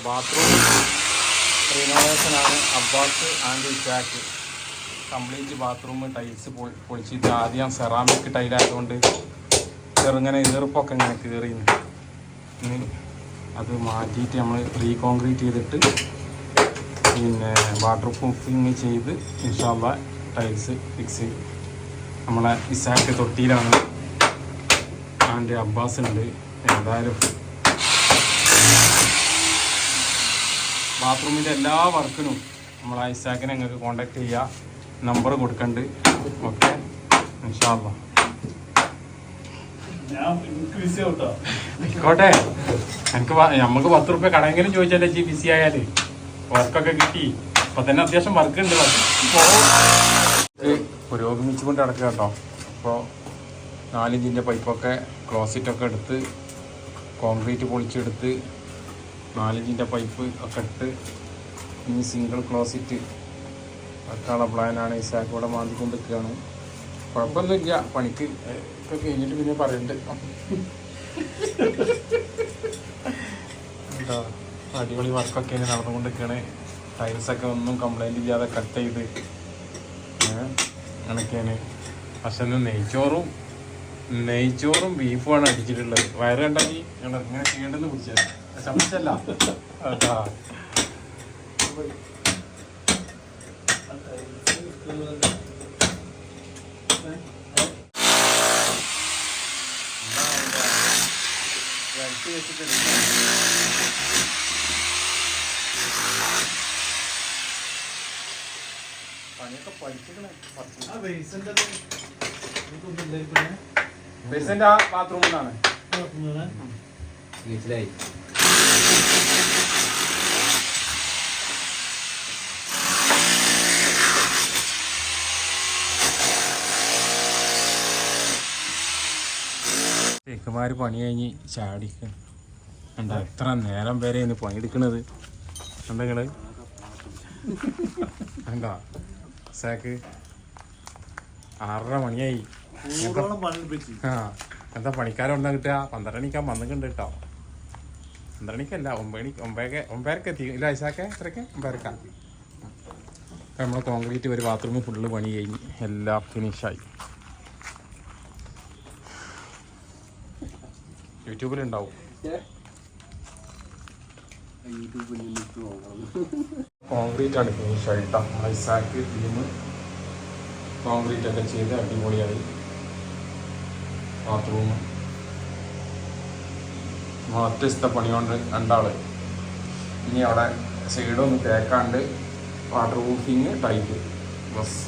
Bathroom റിനോവേഷനാണ്. Abbas and Ishaq complete bathroom tiles പൊളിച്ചിട്ട് ആദ്യം സെറാമിക് ടൈലായതുകൊണ്ട് ചെറുങ്ങനെ ഈർപ്പൊക്കെ ഇങ്ങനെ കയറിയിരുന്നു. ഇനി അത് മാറ്റിയിട്ട് നമ്മൾ കോൺക്രീറ്റ് ചെയ്തിട്ട് പിന്നെ വാട്ടർ പ്രൂഫിങ് ചെയ്ത് ഇൻഷാ അല്ലാഹ് ടൈൽസ് ഫിക്സ് ചെയ്യും. നമ്മളെ ഇസാക്ക് തൊട്ടിയിലാണ് ആൻഡ് അബ്ബാസ് ഉണ്ട്. ഏതായാലും ബാത്റൂമിൻ്റെ എല്ലാ വർക്കിനും നമ്മളെ ഇസാക്കിനെ നിങ്ങൾക്ക് കോൺടാക്ട് ചെയ്യുക. നമ്പർ കൊടുക്കണ്ട്. ഓക്കെ ഇൻഷാ അല്ലാഹ്. ആയിക്കോട്ടെ, എനിക്ക് നമുക്ക് 10 റുപ്യ കടമെങ്കിലും ചോദിച്ചാലേ ജി ബിസി ആയാൽ വർക്കൊക്കെ കിട്ടി. അപ്പം തന്നെ അത്യാവശ്യം വർക്ക് ഉണ്ട്. പുരോഗമിച്ചുകൊണ്ട് നടക്കുക കേട്ടോ. അപ്പോൾ 4 ഇഞ്ചിൻ്റെ പൈപ്പൊക്കെ ക്ലോസറ്റൊക്കെ എടുത്ത് കോൺക്രീറ്റ് പൊളിച്ചെടുത്ത് 4 ഇഞ്ചിൻ്റെ പൈപ്പ് ഒക്കെ ഇട്ട് ഇനി സിംഗിൾ ക്ലോസറ്റ് വെക്കാനുള്ള പ്ലാനാണ്. ഇസാക്ക് ഇവിടെ മാന്തിക്കൊണ്ട് നിൽക്കുകയാണ്. കുഴപ്പമൊന്നുമില്ല, പണിക്ക് ഒക്കെ കഴിഞ്ഞിട്ട് പിന്നെ പറയുന്നുണ്ട് കേട്ടോ. അടിപൊളി വർക്കൊക്കെ നടന്നുകൊണ്ട് നിൽക്കുകയാണ്. ടൈൽസൊക്കെ ഒന്നും കംപ്ലൈൻറ്റ് ഇല്ലാതെ കട്ട് ചെയ്ത് അങ്ങനെയൊക്കെയാണ്. പക്ഷെ നെയ്ച്ചോറും ബീഫുമാണ് അടിച്ചിട്ടുള്ളത്. വയറ് കണ്ടാക്കി ഞങ്ങൾ ഇങ്ങനെ ചെയ്യേണ്ടെന്ന് പിടിച്ചത് ചമച്ചല്ല കേട്ടാ. പണിയൊക്കെ പഠിച്ചിക്കണേ. ബേസിന്റെ ആ ബാത്റൂമിലാണ് മനസ്സിലായി. ചെക്കന്മാര് പണി കഴിഞ്ഞ് ചാടിക്ക എന്താ എത്ര നേരം വരെ ഇന്ന് പണിയെടുക്കണത് എന്തെങ്കില് എന്താ സാക്ക് 6:30 മണിയായി. എന്താ പണിക്കാരുണ്ടാ കിട്ടുക? 12 മണിക്കാൻ വന്നിട്ടുണ്ട് കേട്ടോ. 12 മണിക്കല്ല 9:00 എത്തി ഇല്ല ഐസാക്കെ എത്രയ്ക്ക് 9:00. നമ്മൾ കോൺക്രീറ്റ് ഒരു ബാത്റൂമിൽ ഫുള്ള് പണി കഴിഞ്ഞ് എല്ലാം ഫിനിഷായി. യൂട്യൂബിലുണ്ടാവും. കോൺക്രീറ്റ് ആണ് ഫിനിഷായിട്ടാ. ഐസാക്ക് ടീം കോൺക്രീറ്റ് ഒക്കെ ചെയ്ത് അടിപൊളിയായി. ബാത്റൂം ഒറ്റ പണി കൊണ്ട് 2 ആള്. ഇനി അവിടെ സൈഡൊന്ന് തേക്കാണ്ട് വാട്ടർ പ്രൂഫിങ് ടൈപ്പ് ബസ്